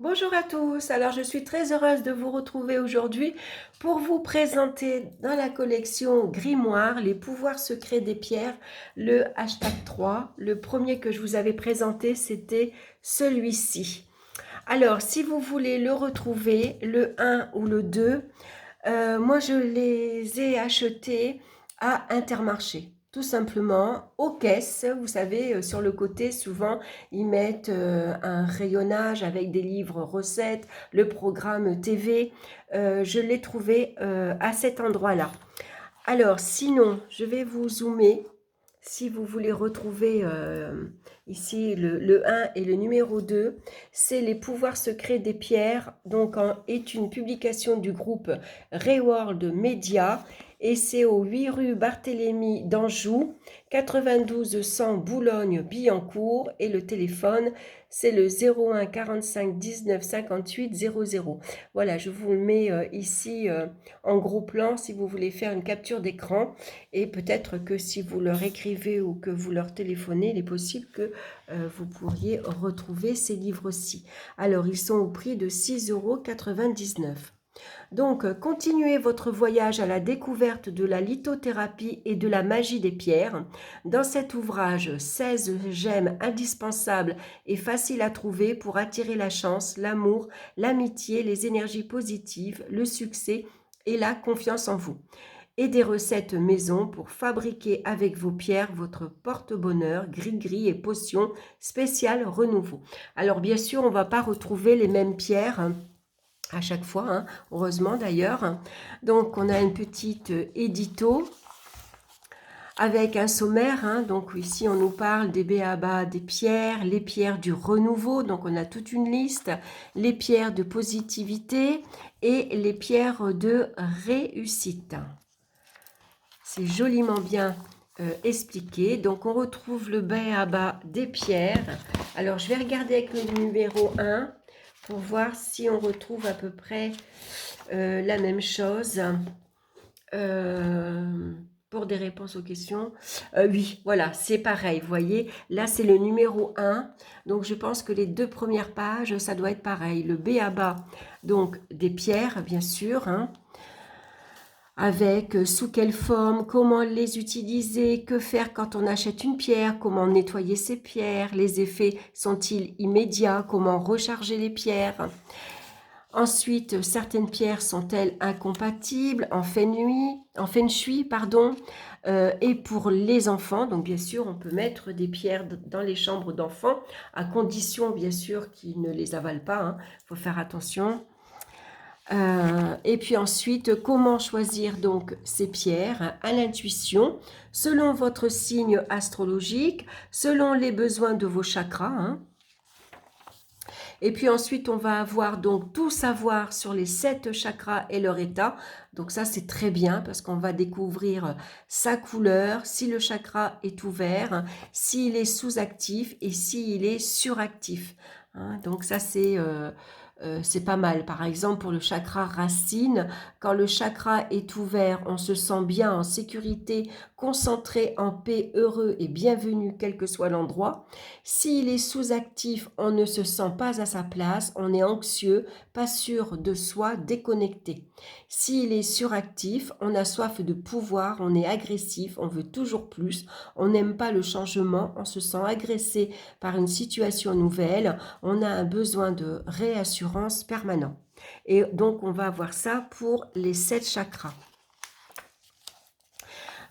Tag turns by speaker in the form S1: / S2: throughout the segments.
S1: Bonjour à tous, alors je suis très heureuse de vous retrouver aujourd'hui pour vous présenter dans la collection Grimoire, les pouvoirs secrets des pierres, le hashtag 3. Le premier que je vous avais présenté, c'était celui-ci. Alors, si vous voulez le retrouver, le 1 ou le 2, moi je les ai achetés à Intermarché. Tout simplement, aux caisses, vous savez, sur le côté, souvent, ils mettent un rayonnage avec des livres recettes, le programme TV. Je l'ai trouvé à cet endroit-là. Alors, sinon, je vais vous zoomer. Si vous voulez retrouver ici le 1 et le numéro 2, c'est les pouvoirs secrets des pierres, donc est une publication du groupe Reworld Media, et c'est au 8 rue Barthélemy d'Anjou, 92 100 Boulogne-Billancourt, et le téléphone c'est le 01 45 19 58 00. Voilà, je vous le mets ici en gros plan si vous voulez faire une capture d'écran. Et peut-être que si vous leur écrivez ou que vous leur téléphonez, il est possible que vous pourriez retrouver ces livres-ci. Alors, ils sont au prix de 6,99 €. Donc, continuez votre voyage à la découverte de la lithothérapie et de la magie des pierres. Dans cet ouvrage, 16 gemmes indispensables et faciles à trouver pour attirer la chance, l'amour, l'amitié, les énergies positives, le succès et la confiance en vous. Et des recettes maison pour fabriquer avec vos pierres votre porte-bonheur, gris-gris et potions spéciales renouveau. Alors bien sûr, on ne va pas retrouver les mêmes pierres à chaque fois, hein, heureusement d'ailleurs. Donc on a une petite édito avec un sommaire, hein. Donc ici on nous parle des b.a.-ba des pierres, les pierres du renouveau, donc on a toute une liste, les pierres de positivité et les pierres de réussite. C'est joliment bien expliqué. Donc on retrouve le b.a.-ba des pierres. Alors je vais regarder avec le numéro 1 pour voir si on retrouve à peu près la même chose pour des réponses aux questions. Oui, voilà, c'est pareil, vous voyez, là c'est le numéro 1, donc je pense que les deux premières pages, ça doit être pareil. Le b.a.-ba, donc des pierres, bien sûr, hein, avec sous quelle forme, comment les utiliser, que faire quand on achète une pierre, comment nettoyer ses pierres, les effets sont-ils immédiats, comment recharger les pierres. Ensuite, certaines pierres sont-elles incompatibles en feng shui, pardon, et pour les enfants, donc bien sûr, on peut mettre des pierres dans les chambres d'enfants, à condition bien sûr qu'ils ne les avalent pas, hein, faut faire attention. Et puis ensuite, comment choisir donc ces pierres à l'intuition, selon votre signe astrologique, selon les besoins de vos chakras, hein. Et puis ensuite, on va avoir donc tout savoir sur les 7 chakras et leur état. Donc ça, c'est très bien parce qu'on va découvrir sa couleur, si le chakra est ouvert, s'il est sous-actif et s'il est suractif, hein. Donc ça, c'est pas mal. Par exemple, pour le chakra racine, quand le chakra est ouvert, on se sent bien en sécurité, concentré, en paix, heureux et bienvenu, quel que soit l'endroit. S'il est sous-actif, on ne se sent pas à sa place, on est anxieux, pas sûr de soi, déconnecté. S'il est suractif, on a soif de pouvoir, on est agressif, on veut toujours plus, on n'aime pas le changement, on se sent agressé par une situation nouvelle, on a un besoin de réassurance permanent. Et donc, on va avoir ça pour les 7 chakras.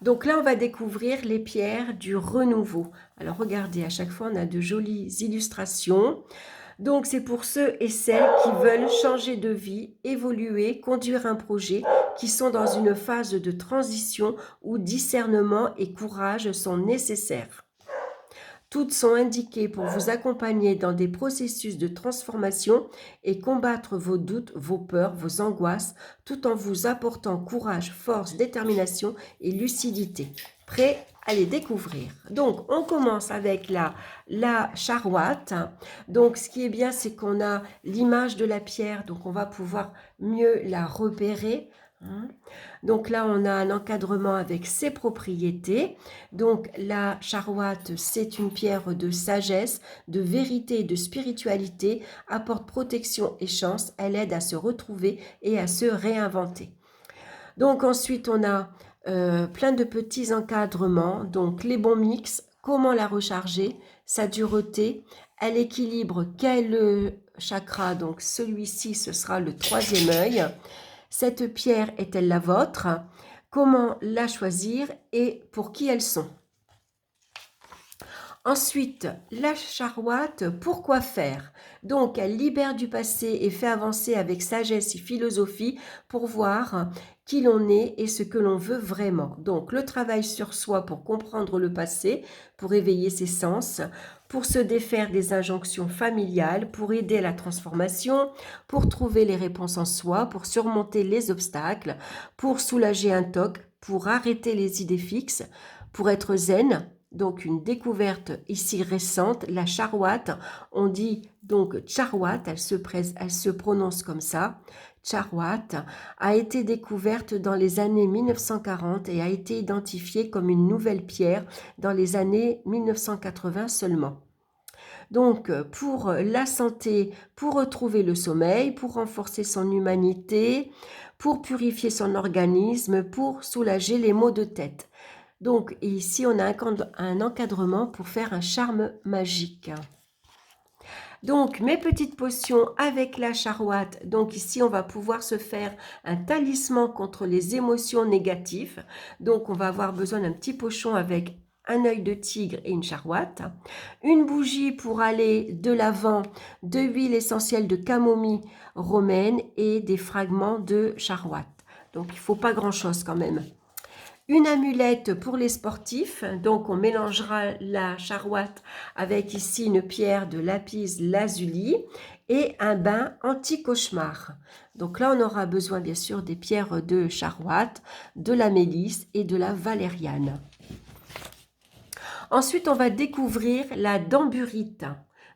S1: Donc là, on va découvrir les pierres du renouveau. Alors, regardez, à chaque fois, on a de jolies illustrations. Donc, c'est pour ceux et celles qui veulent changer de vie, évoluer, conduire un projet, qui sont dans une phase de transition où discernement et courage sont nécessaires. Toutes sont indiquées pour vous accompagner dans des processus de transformation et combattre vos doutes, vos peurs, vos angoisses, tout en vous apportant courage, force, détermination et lucidité. Prêt à les découvrir. Donc, on commence avec la charouate. Donc, ce qui est bien, c'est qu'on a l'image de la pierre, donc on va pouvoir mieux la repérer. Hein. Donc là, on a un encadrement avec ses propriétés. Donc la charouate, c'est une pierre de sagesse, de vérité et de spiritualité, apporte protection et chance, elle aide à se retrouver et à se réinventer. Donc ensuite, on a plein de petits encadrements. Donc les bons mix, comment la recharger, sa dureté, elle équilibre quel chakra. Donc celui-ci, ce sera le troisième œil. Cette pierre est-elle la vôtre? Comment la choisir et pour qui elles sont? Ensuite, la charouate, pourquoi faire? Donc, elle libère du passé et fait avancer avec sagesse et philosophie pour voir qui l'on est et ce que l'on veut vraiment. Donc, le travail sur soi pour comprendre le passé, pour éveiller ses sens, pour se défaire des injonctions familiales, pour aider à la transformation, pour trouver les réponses en soi, pour surmonter les obstacles, pour soulager un toc, pour arrêter les idées fixes, pour être zen. Donc une découverte ici récente, la charouate, on dit donc charouate, elle se prononce comme ça, charouate, a été découverte dans les années 1940 et a été identifiée comme une nouvelle pierre dans les années 1980 seulement. Donc, pour la santé, pour retrouver le sommeil, pour renforcer son humanité, pour purifier son organisme, pour soulager les maux de tête. Donc ici, on a un encadrement pour faire un charme magique. Donc mes petites potions avec la charouate. Donc ici, on va pouvoir se faire un talisman contre les émotions négatives. Donc on va avoir besoin d'un petit pochon avec un œil de tigre et une charouate. Une bougie pour aller de l'avant, de l'huile essentielle de camomille romaine et des fragments de charouate. Donc il ne faut pas grand-chose quand même. Une amulette pour les sportifs, donc on mélangera la charouate avec ici une pierre de lapis lazuli et un bain anti-cauchemar. Donc là on aura besoin bien sûr des pierres de charouate, de la mélisse et de la valériane. Ensuite on va découvrir la damburite.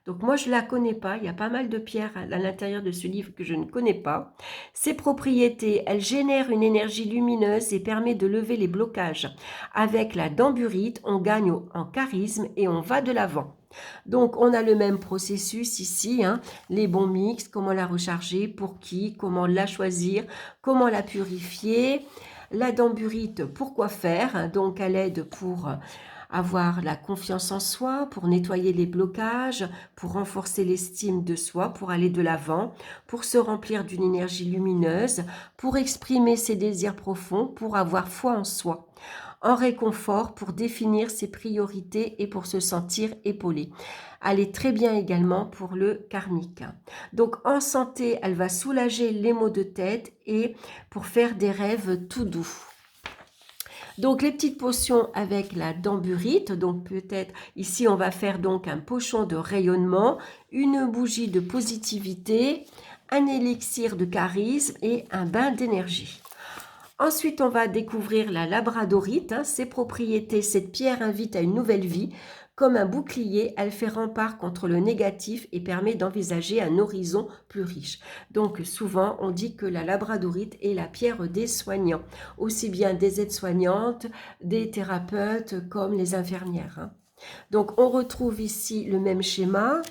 S1: Donc moi je ne la connais pas, il y a pas mal de pierres à l'intérieur de ce livre que je ne connais pas. Ses propriétés, elle génère une énergie lumineuse et permet de lever les blocages. Avec la damburite, on gagne en charisme et on va de l'avant. Donc on a le même processus ici, hein, les bons mix, comment la recharger, pour qui, comment la choisir, comment la purifier. La damburite, pourquoi faire? Donc elle aide pour avoir la confiance en soi, pour nettoyer les blocages, pour renforcer l'estime de soi, pour aller de l'avant, pour se remplir d'une énergie lumineuse, pour exprimer ses désirs profonds, pour avoir foi en soi. En réconfort, pour définir ses priorités et pour se sentir épaulé. Elle est très bien également pour le karmique. Donc en santé, elle va soulager les maux de tête et pour faire des rêves tout doux. Donc les petites potions avec la damburite, donc peut-être ici on va faire donc un pochon de rayonnement, une bougie de positivité, un élixir de charisme et un bain d'énergie. Ensuite, on va découvrir la labradorite. Ses propriétés, cette pierre invite à une nouvelle vie. Comme un bouclier, elle fait rempart contre le négatif et permet d'envisager un horizon plus riche. Donc souvent, on dit que la labradorite est la pierre des soignants, aussi bien des aides-soignantes, des thérapeutes comme les infirmières. Donc on retrouve ici le même schéma,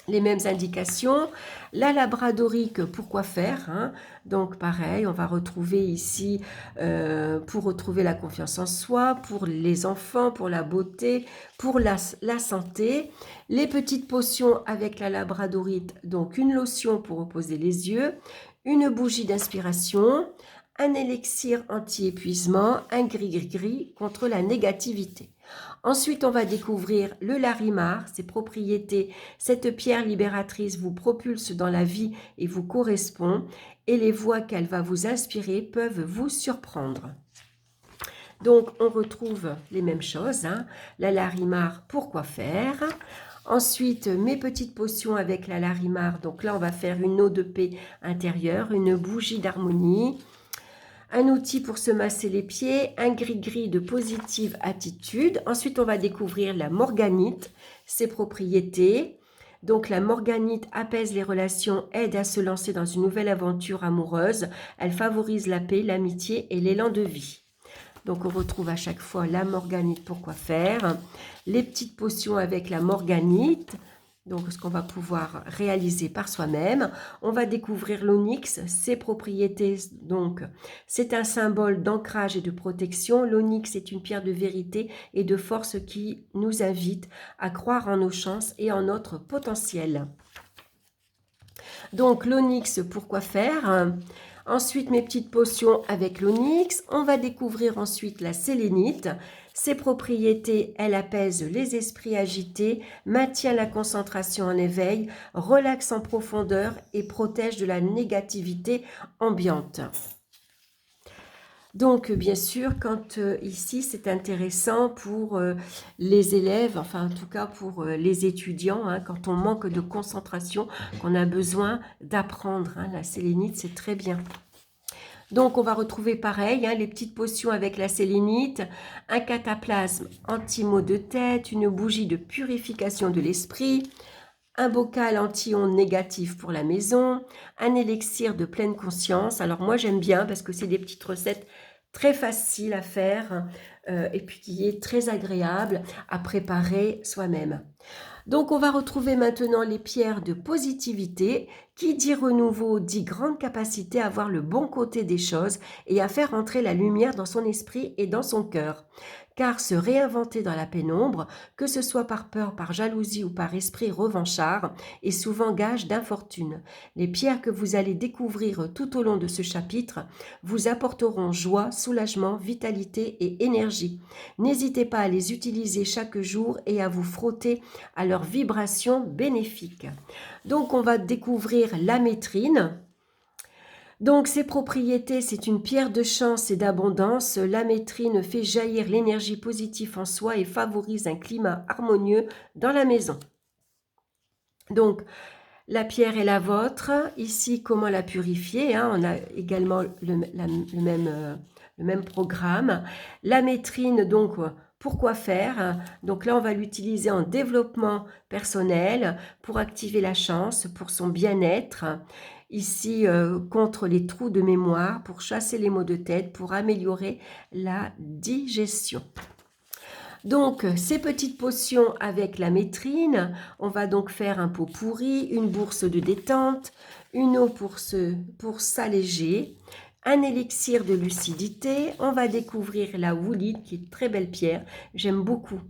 S1: les mêmes indications. La labradorique, pourquoi faire, hein? Donc pareil, on va retrouver ici pour retrouver la confiance en soi, pour les enfants, pour la beauté, pour la santé. Les petites potions avec la labradorite, donc une lotion pour reposer les yeux, une bougie d'inspiration, un élixir anti-épuisement, un gris-gris contre la négativité. Ensuite, on va découvrir le larimar, ses propriétés. Cette pierre libératrice vous propulse dans la vie et vous correspond, et les voix qu'elle va vous inspirer peuvent vous surprendre. Donc, on retrouve les mêmes choses. Hein. La larimar, pourquoi faire? Ensuite, mes petites potions avec la larimar. Donc là, on va faire une eau de paix intérieure, une bougie d'harmonie, un outil pour se masser les pieds, un gris-gris de positive attitude. Ensuite, on va découvrir la morganite, ses propriétés. Donc la morganite apaise les relations, aide à se lancer dans une nouvelle aventure amoureuse. Elle favorise la paix, l'amitié et l'élan de vie. Donc on retrouve à chaque fois la morganite pour quoi faire. Les petites potions avec la morganite. Donc ce qu'on va pouvoir réaliser par soi-même. On va découvrir l'onyx, ses propriétés. Donc c'est un symbole d'ancrage et de protection. L'onyx est une pierre de vérité et de force qui nous invite à croire en nos chances et en notre potentiel. Donc l'onyx, pourquoi faire? Ensuite, mes petites potions avec l'onyx. On va découvrir ensuite la sélénite. Ses propriétés, elle apaise les esprits agités, maintient la concentration en éveil, relaxe en profondeur et protège de la négativité ambiante. Donc, bien sûr, quand ici, c'est intéressant pour les élèves, enfin, en tout cas pour les étudiants, hein, quand on manque de concentration, qu'on a besoin d'apprendre. Hein, la sélénite, c'est très bien. Donc, on va retrouver pareil, hein, les petites potions avec la sélénite, un cataplasme anti-maux de tête, une bougie de purification de l'esprit, un bocal anti-ondes négatif pour la maison, un élixir de pleine conscience. Alors moi j'aime bien parce que c'est des petites recettes très faciles à faire et puis qui est très agréable à préparer soi-même. Donc on va retrouver maintenant les pierres de positivité. Qui dit renouveau dit grande capacité à voir le bon côté des choses et à faire entrer la lumière dans son esprit et dans son cœur. Car se réinventer dans la pénombre, que ce soit par peur, par jalousie ou par esprit revanchard, est souvent gage d'infortune. Les pierres que vous allez découvrir tout au long de ce chapitre vous apporteront joie, soulagement, vitalité et énergie. N'hésitez pas à les utiliser chaque jour et à vous frotter à leurs vibrations bénéfiques. Donc on va découvrir l'amétrine. Donc ses propriétés, c'est une pierre de chance et d'abondance. L'amétrine fait jaillir l'énergie positive en soi et favorise un climat harmonieux dans la maison. Donc la pierre est la vôtre. Ici, comment la purifier, hein? On a également le même programme. L'amétrine, donc pourquoi faire? Donc là, on va l'utiliser en développement personnel pour activer la chance, pour son bien-être. Ici, contre les trous de mémoire, pour chasser les maux de tête, pour améliorer la digestion. Donc, ces petites potions avec la métrine, on va donc faire un pot pourri, une bourse de détente, une eau pour s'alléger, un élixir de lucidité. On va découvrir la woolite, qui est une très belle pierre, j'aime beaucoup.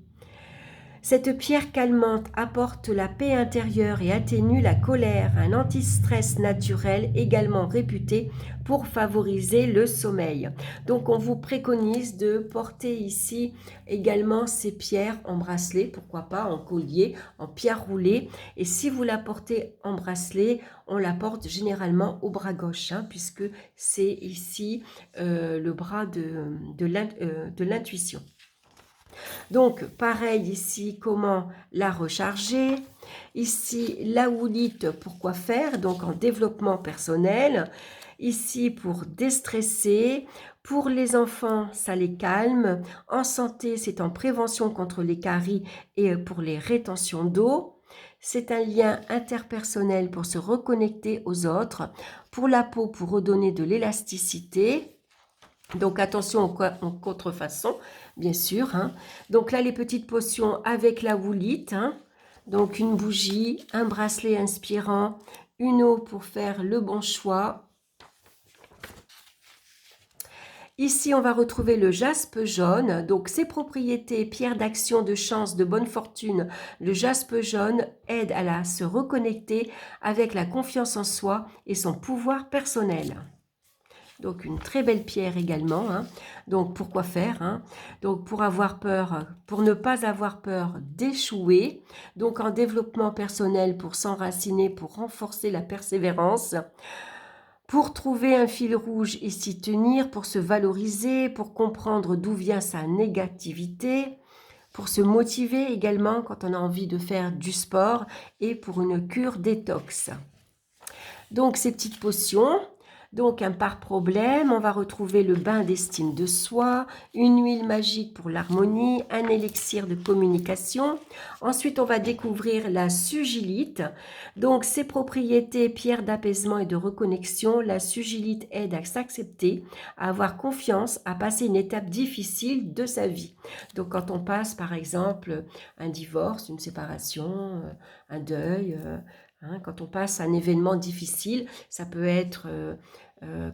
S1: Cette pierre calmante apporte la paix intérieure et atténue la colère, un anti-stress naturel également réputé pour favoriser le sommeil. Donc on vous préconise de porter ici également ces pierres en bracelet, pourquoi pas en collier, en pierre roulée. Et si vous la portez en bracelet, on la porte généralement au bras gauche, hein, puisque c'est ici le bras de l'intuition. Donc, pareil ici, comment la recharger. Ici, la woolite, pourquoi faire? Donc, en développement personnel. Ici, pour déstresser. Pour les enfants, ça les calme. En santé, c'est en prévention contre les caries et pour les rétentions d'eau. C'est un lien interpersonnel pour se reconnecter aux autres. Pour la peau, pour redonner de l'élasticité. Donc attention aux contrefaçons, bien sûr. Hein. Donc là, les petites potions avec la woolite. Hein. Donc une bougie, un bracelet inspirant, une eau pour faire le bon choix. Ici, on va retrouver le jaspe jaune. Donc ses propriétés, pierre d'action, de chance, de bonne fortune. Le jaspe jaune aide à se reconnecter avec la confiance en soi et son pouvoir personnel. Donc une très belle pierre également. Hein. Donc pourquoi faire, hein? Donc pour ne pas avoir peur d'échouer. Donc en développement personnel pour s'enraciner, pour renforcer la persévérance. Pour trouver un fil rouge et s'y tenir, pour se valoriser, pour comprendre d'où vient sa négativité, pour se motiver également quand on a envie de faire du sport et pour une cure détox. Donc ces petites potions. Donc, un par problème, on va retrouver le bain d'estime de soi, une huile magique pour l'harmonie, un élixir de communication. Ensuite, on va découvrir la sugilite. Donc, ses propriétés, pierre d'apaisement et de reconnexion. La sugilite aide à s'accepter, à avoir confiance, à passer une étape difficile de sa vie. Donc, quand on passe, par exemple, un divorce, une séparation, un deuil, quand on passe un événement difficile, ça peut être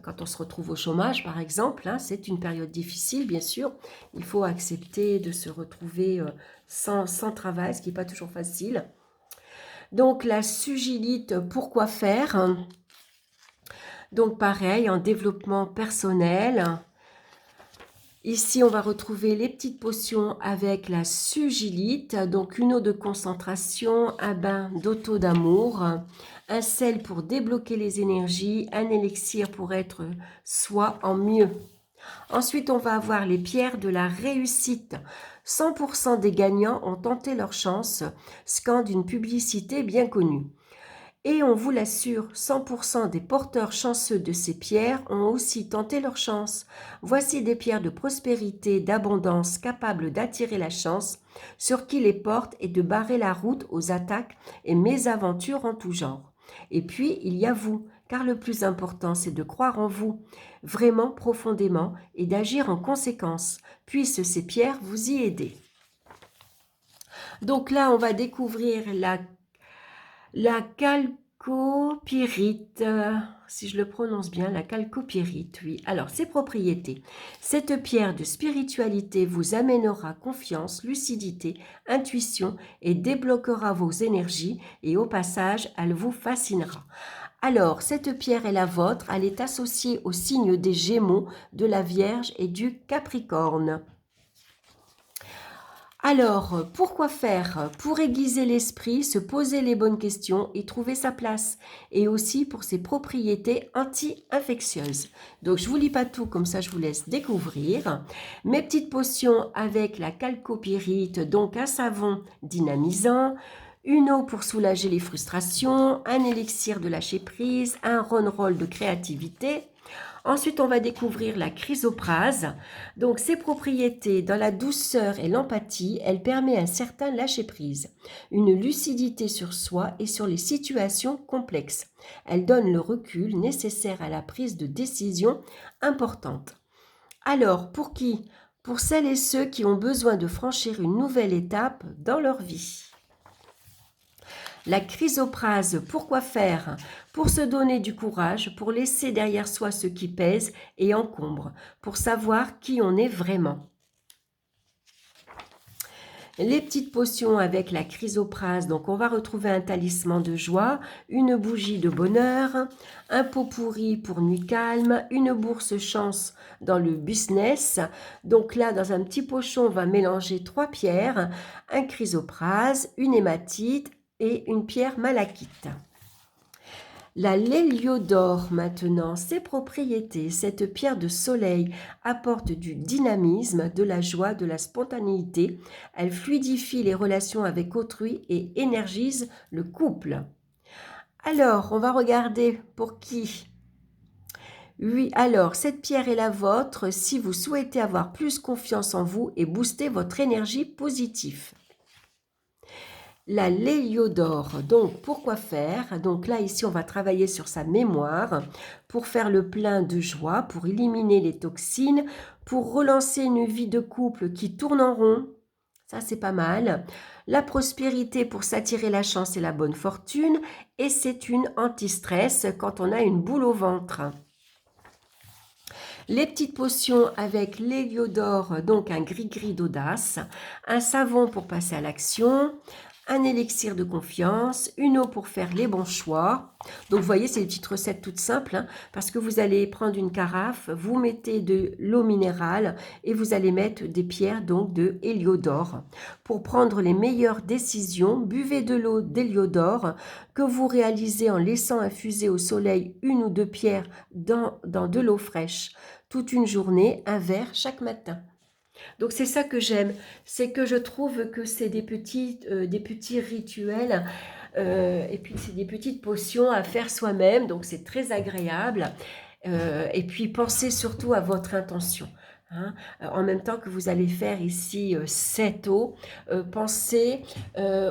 S1: quand on se retrouve au chômage, par exemple, c'est une période difficile, bien sûr. Il faut accepter de se retrouver sans travail, ce qui n'est pas toujours facile. Donc, la sugilite, pourquoi faire? Donc, pareil, en développement personnel. Ici, on va retrouver les petites potions avec la sugilite, donc une eau de concentration, un bain d'auto d'amour, un sel pour débloquer les énergies, un élixir pour être soi en mieux. Ensuite, on va avoir les pierres de la réussite. 100% des gagnants ont tenté leur chance, scande une publicité bien connue. Et on vous l'assure, 100% des porteurs chanceux de ces pierres ont aussi tenté leur chance. Voici des pierres de prospérité, d'abondance, capables d'attirer la chance, sur qui les portent et de barrer la route aux attaques et mésaventures en tout genre. Et puis, il y a vous, car le plus important, c'est de croire en vous, vraiment profondément, et d'agir en conséquence. Puissent ces pierres vous y aider. Donc là, on va découvrir la chalcopyrite, si je le prononce bien, la chalcopyrite, oui. Alors, ses propriétés. Cette pierre de spiritualité vous amènera confiance, lucidité, intuition et débloquera vos énergies et au passage, elle vous fascinera. Alors, cette pierre est la vôtre, elle est associée au signe des Gémeaux, de la Vierge et du Capricorne. Alors, pourquoi faire? Pour aiguiser l'esprit, se poser les bonnes questions et trouver sa place. Et aussi pour ses propriétés anti-infectieuses. Donc, je ne vous lis pas tout, comme ça je vous laisse découvrir. Mes petites potions avec la chalcopyrite, donc un savon dynamisant, une eau pour soulager les frustrations, un élixir de lâcher prise, un roll de créativité. Ensuite, on va découvrir la chrysoprase. Donc, ses propriétés dans la douceur et l'empathie, elle permet un certain lâcher-prise, une lucidité sur soi et sur les situations complexes. Elle donne le recul nécessaire à la prise de décision importante. Alors, pour qui? Pour celles et ceux qui ont besoin de franchir une nouvelle étape dans leur vie. La chrysoprase, pourquoi faire? Pour se donner du courage, pour laisser derrière soi ce qui pèse et encombre, pour savoir qui on est vraiment. Les petites potions avec la chrysoprase, donc on va retrouver un talisman de joie, une bougie de bonheur, un pot pourri pour nuit calme, une bourse chance dans le business. Donc là, dans un petit pochon, on va mélanger 3 pierres, un chrysoprase, une hématite et une pierre malachite. La l'héliodore maintenant, ses propriétés, cette pierre de soleil apporte du dynamisme, de la joie, de la spontanéité. Elle fluidifie les relations avec autrui et énergise le couple. Alors, on va regarder pour qui. Oui, alors, cette pierre est la vôtre si vous souhaitez avoir plus confiance en vous et booster votre énergie positive. La l'héliodore, donc pourquoi faire? Donc là, ici, on va travailler sur sa mémoire pour faire le plein de joie, pour éliminer les toxines, pour relancer une vie de couple qui tourne en rond. Ça, c'est pas mal. La prospérité pour s'attirer la chance et la bonne fortune. Et c'est une anti-stress quand on a une boule au ventre. Les petites potions avec l'héliodore, donc un gris-gris d'audace, un savon pour passer à l'action, un élixir de confiance, une eau pour faire les bons choix. Donc, vous voyez, c'est une petite recette toute simple, parce que vous allez prendre une carafe, vous mettez de l'eau minérale et vous allez mettre des pierres, donc de héliodore. Pour prendre les meilleures décisions, buvez de l'eau d'héliodore que vous réalisez en laissant infuser au soleil 1 ou 2 pierres dans de l'eau fraîche. Toute une journée, un verre chaque matin. Donc c'est ça que j'aime, c'est que je trouve que c'est des petits rituels et puis c'est des petites potions à faire soi-même, donc c'est très agréable. Et puis pensez surtout à votre intention. Hein. En même temps que vous allez faire ici 7 eaux, pensez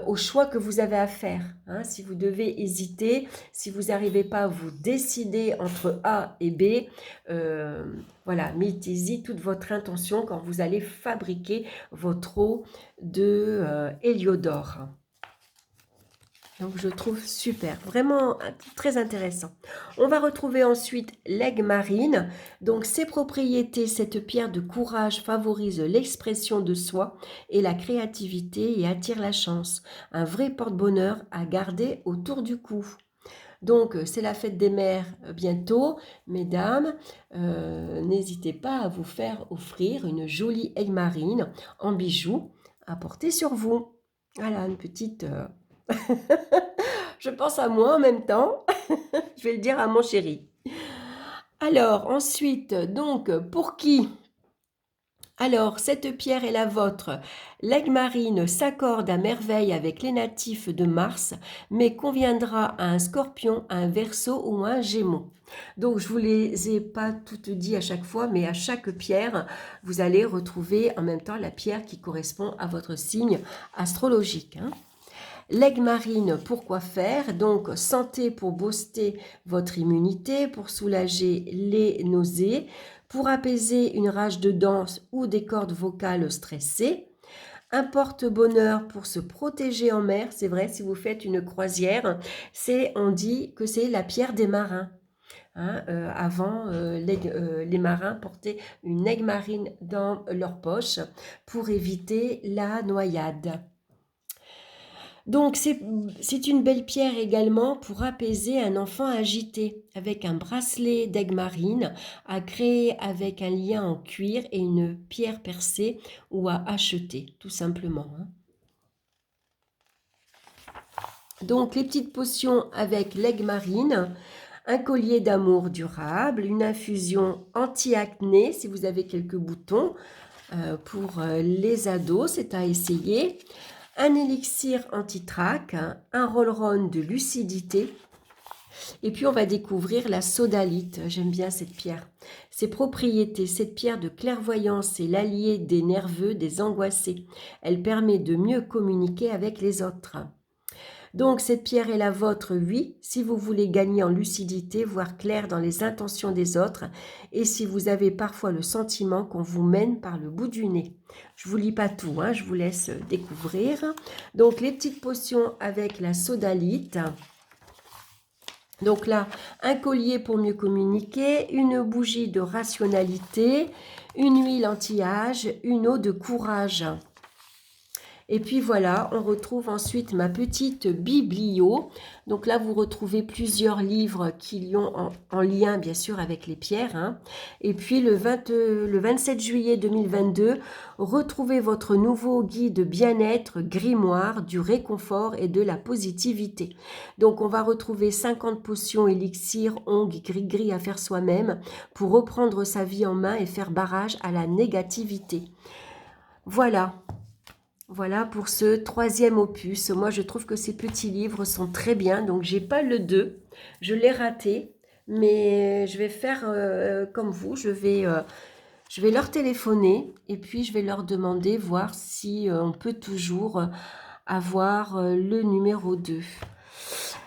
S1: au choix que vous avez à faire. Hein. Si vous devez hésiter, si vous n'arrivez pas à vous décider entre A et B, voilà, mettez-y toute votre intention quand vous allez fabriquer votre eau de héliodore. Donc je trouve super, vraiment très intéressant. On va retrouver ensuite l'aigle marine. Donc ses propriétés, cette pierre de courage favorise l'expression de soi et la créativité et attire la chance. Un vrai porte-bonheur à garder autour du cou. Donc c'est la fête des mères bientôt, mesdames. N'hésitez pas à vous faire offrir une jolie aigle marine en bijoux à porter sur vous. Voilà, une petite... Je pense à moi en même temps. Je vais le dire à mon chéri. Alors, ensuite, donc, pour qui? Alors, cette pierre est la vôtre. L'aigle marine s'accorde à merveille avec les natifs de Mars, mais conviendra à un scorpion, à un verseau ou à un gémeau. Donc, je ne vous les ai pas toutes dit à chaque fois, mais à chaque pierre, vous allez retrouver en même temps la pierre qui correspond à votre signe astrologique. Hein. L'aigle marine, pourquoi faire? Donc, santé pour booster votre immunité, pour soulager les nausées, pour apaiser une rage de dents ou des cordes vocales stressées. Un porte-bonheur pour se protéger en mer. C'est vrai, si vous faites une croisière, on dit que c'est la pierre des marins. Hein, avant, les marins portaient une aigle marine dans leur poche pour éviter la noyade. Donc, c'est une belle pierre également pour apaiser un enfant agité, avec un bracelet d'aigle marine à créer avec un lien en cuir et une pierre percée ou à acheter, tout simplement. Hein. Donc, les petites potions avec l'aigle marine, un collier d'amour durable, une infusion anti-acné si vous avez quelques boutons pour les ados, c'est à essayer. Un élixir anti-trac, un roll-on de lucidité. Et puis on va découvrir la sodalite. J'aime bien cette pierre. Ses propriétés, cette pierre de clairvoyance est l'allié des nerveux, des angoissés. Elle permet de mieux communiquer avec les autres. Donc cette pierre est la vôtre, oui, si vous voulez gagner en lucidité, voir clair dans les intentions des autres, et si vous avez parfois le sentiment qu'on vous mène par le bout du nez. Je ne vous lis pas tout, hein, je vous laisse découvrir. Donc les petites potions avec la sodalite. Donc là, un collier pour mieux communiquer, une bougie de rationalité, une huile anti-âge, une eau de courage. Et puis voilà, on retrouve ensuite ma petite biblio. Donc là, vous retrouvez plusieurs livres qui ont en lien, bien sûr, avec les pierres. Hein. Et puis le 27 juillet 2022, retrouvez votre nouveau guide bien-être grimoire du réconfort et de la positivité. Donc on va retrouver 50 potions, élixirs, ongles, gris-gris à faire soi-même pour reprendre sa vie en main et faire barrage à la négativité. Voilà. Voilà pour ce 3e opus. Moi, je trouve que ces petits livres sont très bien. Donc, j'ai pas le 2. Je l'ai raté. Mais je vais faire comme vous. Je vais leur téléphoner. Et puis, je vais leur demander, voir si on peut toujours avoir le numéro 2.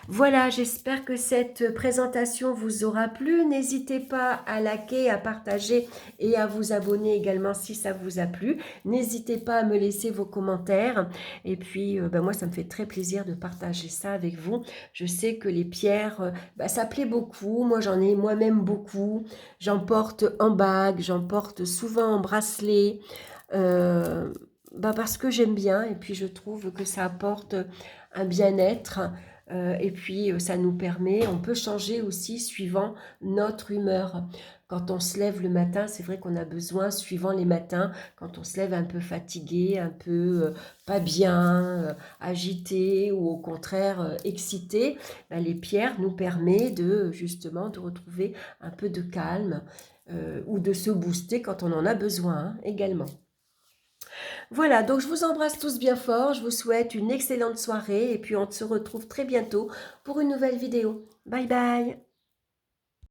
S1: Voilà, j'espère que cette présentation vous aura plu. N'hésitez pas à liker, à partager et à vous abonner également si ça vous a plu. N'hésitez pas à me laisser vos commentaires. Et puis, moi, ça me fait très plaisir de partager ça avec vous. Je sais que les pierres, ça plaît beaucoup. Moi, j'en ai moi-même beaucoup. J'en porte en bague, j'en porte souvent en bracelet. Parce que j'aime bien et puis je trouve que ça apporte un bien-être. Et puis, ça nous permet, on peut changer aussi suivant notre humeur. Quand on se lève le matin, c'est vrai qu'on a besoin, suivant les matins, quand on se lève un peu fatigué, un peu pas bien, agité ou au contraire excité, les pierres nous permettent justement de retrouver un peu de calme ou de se booster quand on en a besoin également. Voilà, donc je vous embrasse tous bien fort, je vous souhaite une excellente soirée et puis on se retrouve très bientôt pour une nouvelle vidéo. Bye bye!